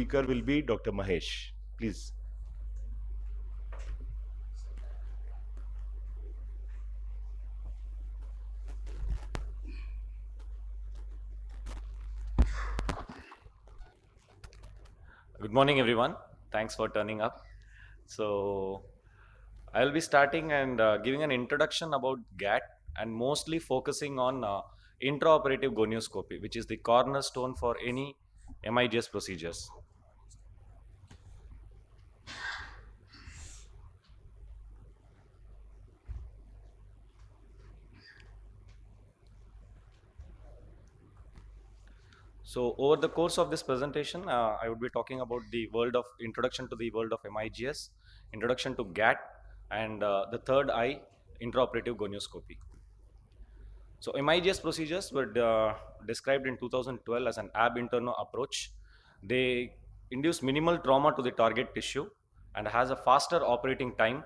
Speaker will be Dr. Mahesh. Please. Good morning, everyone. Thanks for turning up. So, I'll be starting and giving an introduction about GATT and mostly focusing on intraoperative gonioscopy, which is the cornerstone for any MIGS procedures. So, over the course of this presentation, I would be talking about the world of introduction to the world of MIGS, introduction to GATT, and the third eye, intraoperative gonioscopy. So MIGS procedures were described in 2012 as an ab interno approach. They induce minimal trauma to the target tissue and has a faster operating time,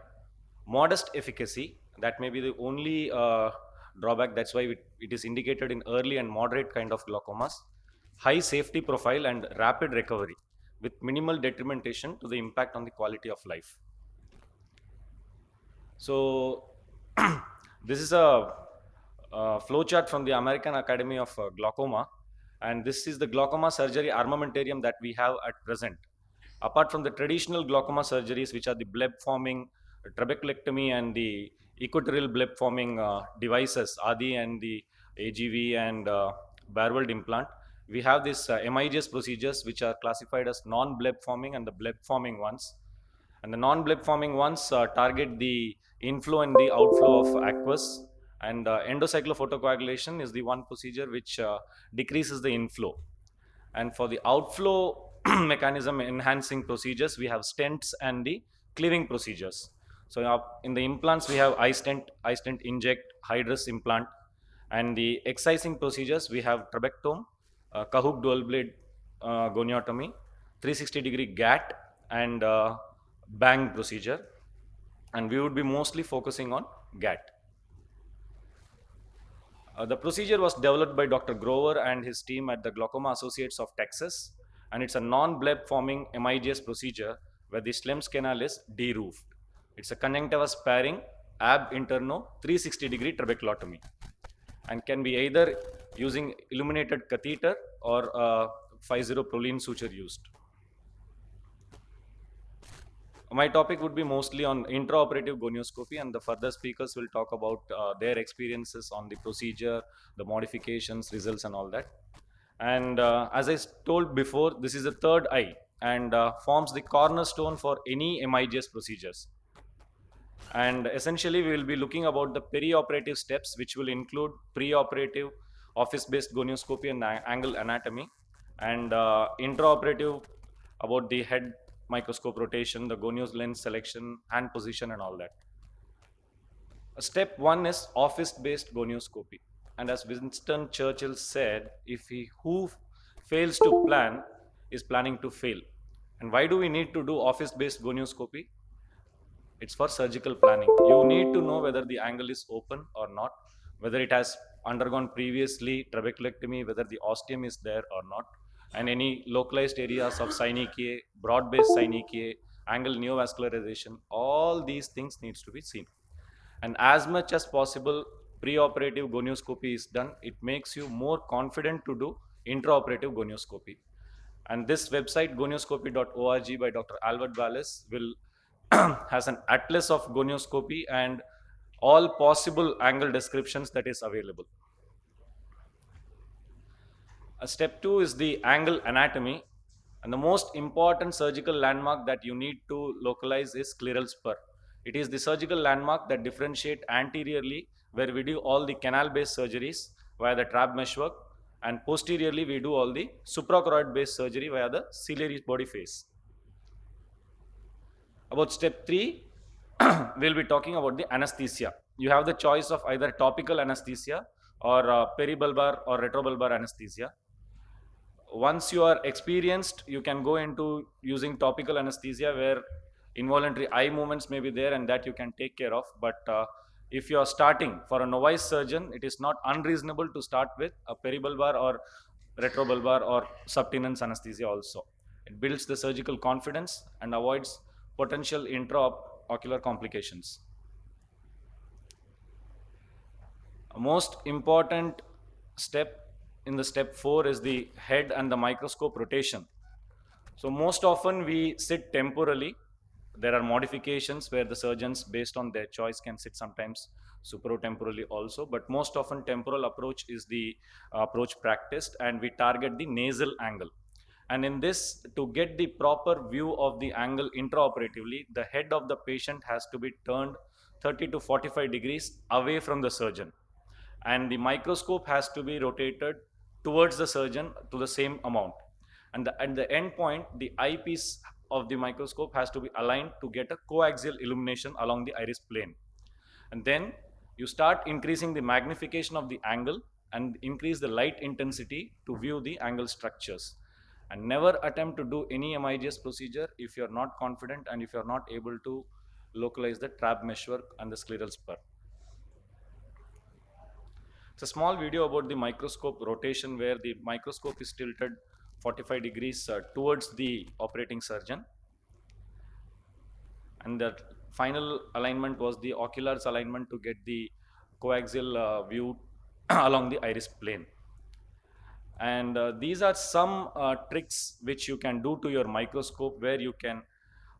modest efficacy. That may be the only drawback. That's why it is indicated in early and moderate kind of glaucomas. High safety profile and rapid recovery with minimal detrimentation to the impact on the quality of life. So this is a flowchart from the American Academy of Glaucoma, and this is the glaucoma surgery armamentarium that we have at present. Apart from the traditional glaucoma surgeries, which are the bleb forming trabeculectomy and the equatorial bleb forming devices, ADI and the AGV and Barweld implant, we have this MIGS procedures which are classified as non-bleb forming and the bleb forming ones. And the non-bleb forming ones target the inflow and the outflow of aqueous, and endocyclophotocoagulation is the one procedure which decreases the inflow. And for the outflow mechanism enhancing procedures, we have stents and the cleaving procedures. So in the implants, we have eye stent inject, hydrus implant, and the excising procedures, we have trabectome, Cahook dual blade goniotomy, 360-degree GATT, and bang procedure. And we would be mostly focusing on GATT. The procedure was developed by Dr. Grover and his team at the Glaucoma Associates of Texas, and it's a non-bleb forming MIGS procedure where the Schlemm's canal is de-roofed. It's a conjunctiva sparing ab interno 360-degree trabeculotomy and can be either using illuminated catheter or 50 Prolene suture used. My topic would be mostly on intraoperative gonioscopy, and the further speakers will talk about their experiences on the procedure, the modifications, results, and all that. And as I told before, this is the third eye and forms the cornerstone for any MIGS procedures. And essentially, we will be looking about the perioperative steps, which will include preoperative office-based gonioscopy and angle anatomy, and intraoperative about the head microscope rotation, the gonios lens selection, hand position, and all that. Step one is office-based gonioscopy. And as Winston Churchill said, if he who fails to plan is planning to fail. And why do we need to do office-based gonioscopy? It's for surgical planning. You need to know whether the angle is open or not, whether it has undergone previously trabeculectomy, whether the ostium is there or not, and any localized areas of synechiae, broad-based synechiae, angle neovascularization, all these things needs to be seen. And as much as possible, preoperative gonioscopy is done. It makes you more confident to do intraoperative gonioscopy. And this website, gonioscopy.org by Dr. Albert Wallace, will has an atlas of gonioscopy and all possible angle descriptions that is available. Step 2 is the angle anatomy, and the most important surgical landmark that you need to localize is scleral spur. It is the surgical landmark that differentiate anteriorly, where we do all the canal based surgeries via the trap meshwork, and posteriorly we do all the suprachoroid based surgery via the ciliary body face. About step 3, we'll be talking about the anesthesia. You have the choice of either topical anesthesia or peribulbar or retrobulbar anesthesia. Once you are experienced, you can go into using topical anesthesia where involuntary eye movements may be there and that you can take care of. But if you are starting for a novice surgeon, it is not unreasonable to start with a peribulbar or retrobulbar or subtenance anesthesia also. It builds the surgical confidence and avoids potential intraocular complications. A most important step in the step 4 is the head and the microscope rotation. So most often we sit temporally. There are modifications where the surgeons, based on their choice, can sit sometimes supero-temporally also, but most often temporal approach is the approach practiced, and we target the nasal angle. And in this, to get the proper view of the angle intraoperatively, the head of the patient has to be turned 30 to 45 degrees away from the surgeon, and the microscope has to be rotated towards the surgeon to the same amount, and at the end point the eyepiece of the microscope has to be aligned to get a coaxial illumination along the iris plane. And then you start increasing the magnification of the angle and increase the light intensity to view the angle structures, and never attempt to do any MIGS procedure if you are not confident and if you are not able to localize the trap meshwork and the scleral spur. It's a small video about the microscope rotation where the microscope is tilted 45 degrees towards the operating surgeon, and the final alignment was the oculars alignment to get the coaxial view along the iris plane. And these are some tricks which you can do to your microscope, where you can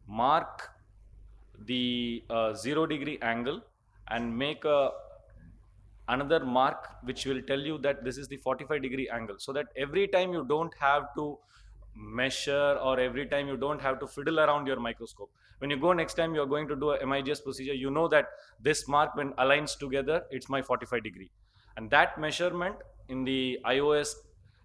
mark the 0 degree angle and make another mark which will tell you that this is the 45-degree angle, so that every time you don't have to measure, or every time you don't have to fiddle around your microscope. When you go next time, you're going to do a MIGS procedure, you know that this mark, when aligns together, it's my 45-degree. And that measurement in the iOS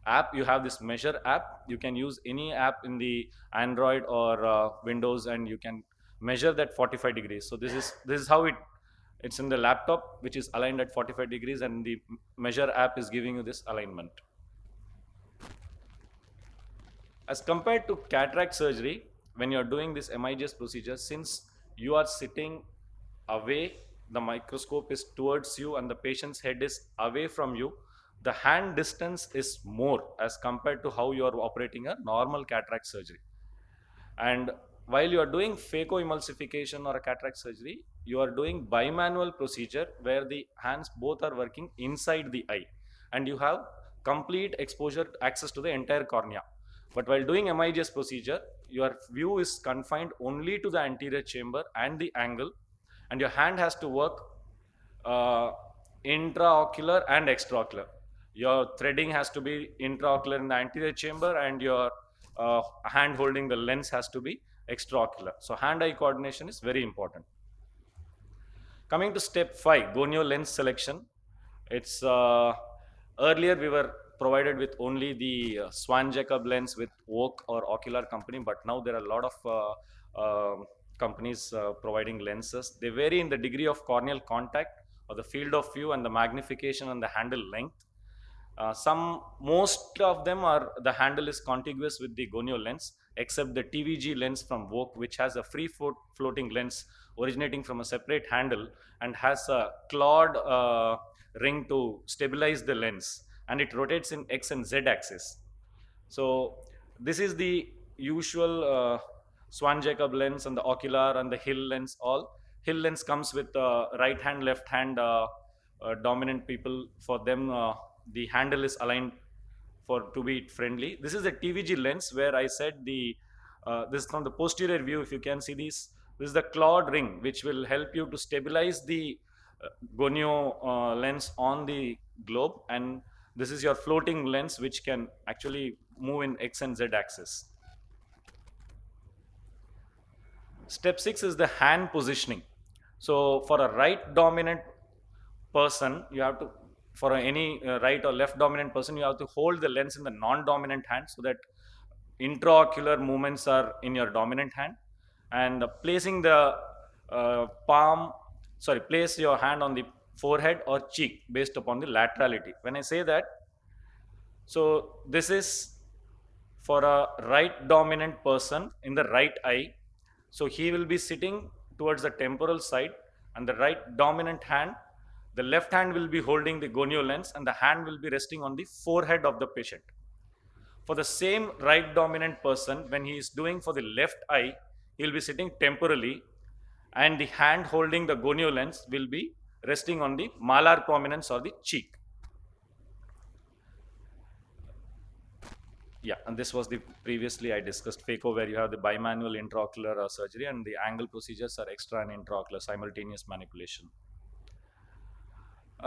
app, you have this measure app. You can use any app in the Android or Windows, and you can measure that 45 degrees. So this is how it's in the laptop, which is aligned at 45 degrees, and the measure app is giving you this alignment. As compared to cataract surgery, when you're doing this MIGS procedure, since you are sitting away, the microscope is towards you and the patient's head is away from you, the hand distance is more as compared to how you are operating a normal cataract surgery. And while you are doing phacoemulsification or a cataract surgery, you are doing bimanual procedure where the hands both are working inside the eye, and you have complete exposure access to the entire cornea. But while doing MIGS procedure, your view is confined only to the anterior chamber and the angle, and your hand has to work intraocular and extraocular. Your threading has to be intraocular in the anterior chamber, and your hand holding the lens has to be extraocular. So hand-eye coordination is very important. Coming to step 5, gonio lens selection. It's earlier we were provided with only the Swan Jacob lens with Oak or Ocular company, but now there are a lot of companies providing lenses. They vary in the degree of corneal contact or the field of view and the magnification and the handle length. Most of them are, the handle is contiguous with the gonio lens, except the TVG lens from Vogue, which has a free floating lens originating from a separate handle and has a clawed ring to stabilize the lens, and it rotates in X and Z axis. So this is the usual Swan Jacob lens and the Ocular and the Hill lens. All Hill lens comes with right hand, left hand dominant people. For them, the handle is aligned to be friendly. This is the TVG lens where I said this is from the posterior view. If you can see this is the clawed ring, which will help you to stabilize the gonio lens on the globe, and this is your floating lens, which can actually move in X and Z axis. Step 6 is the hand positioning. So for a right dominant person, you have to, for any right or left dominant person, you have to hold the lens in the non-dominant hand so that intraocular movements are in your dominant hand, and placing the place your hand on the forehead or cheek based upon the laterality. When I say that, so this is for a right dominant person in the right eye. So he will be sitting towards the temporal side, and the right dominant hand, the left hand will be holding the gonio lens, and the hand will be resting on the forehead of the patient. For the same right dominant person, when he is doing for the left eye, he will be sitting temporally, and the hand holding the gonio lens will be resting on the malar prominence or the cheek. Yeah, and this was the previously I discussed phaco, where you have the bimanual intraocular surgery, and the angle procedures are extra and intraocular simultaneous manipulation.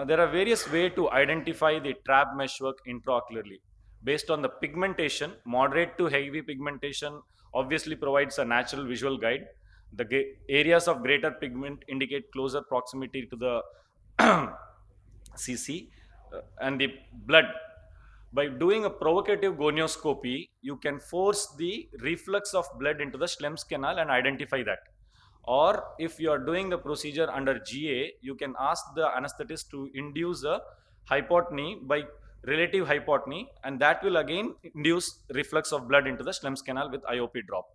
There are various ways to identify the trap meshwork intraocularly. Based on the pigmentation, moderate to heavy pigmentation obviously provides a natural visual guide. The areas of greater pigment indicate closer proximity to the CC and the blood. By doing a provocative gonioscopy, you can force the reflux of blood into the Schlemm's canal and identify that. Or if you are doing the procedure under GA, you can ask the anesthetist to induce a hypotony by relative hypotony, and that will again induce reflux of blood into the Schlemm's canal with IOP drop.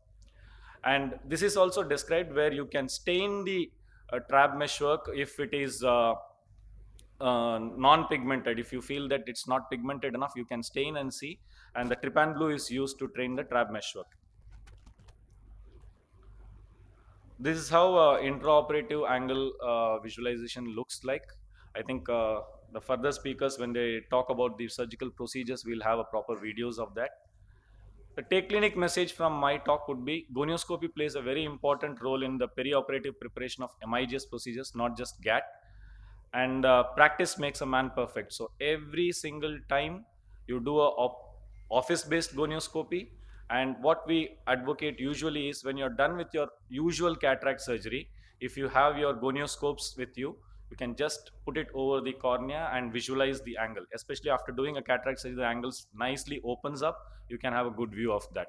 And this is also described where you can stain the trap meshwork if it is non-pigmented. If you feel that it's not pigmented enough, you can stain and see, and the trypan blue is used to train the trap meshwork. This is how intraoperative angle visualization looks like. I think the further speakers, when they talk about the surgical procedures, will have a proper videos of that. The take clinic message from my talk would be gonioscopy plays a very important role in the perioperative preparation of MIGS procedures, not just GATT. And practice makes a man perfect. So every single time you do a office based gonioscopy, and what we advocate usually is when you're done with your usual cataract surgery, if you have your gonioscopes with you, you can just put it over the cornea and visualize the angle. Especially after doing a cataract surgery, the angles nicely opens up, you can have a good view of that.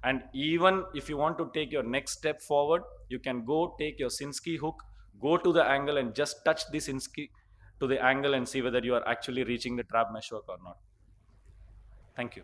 And even if you want to take your next step forward, you can go take your Sinskey hook, go to the angle and just touch the Sinskey to the angle and see whether you are actually reaching the trap meshwork or not. Thank you.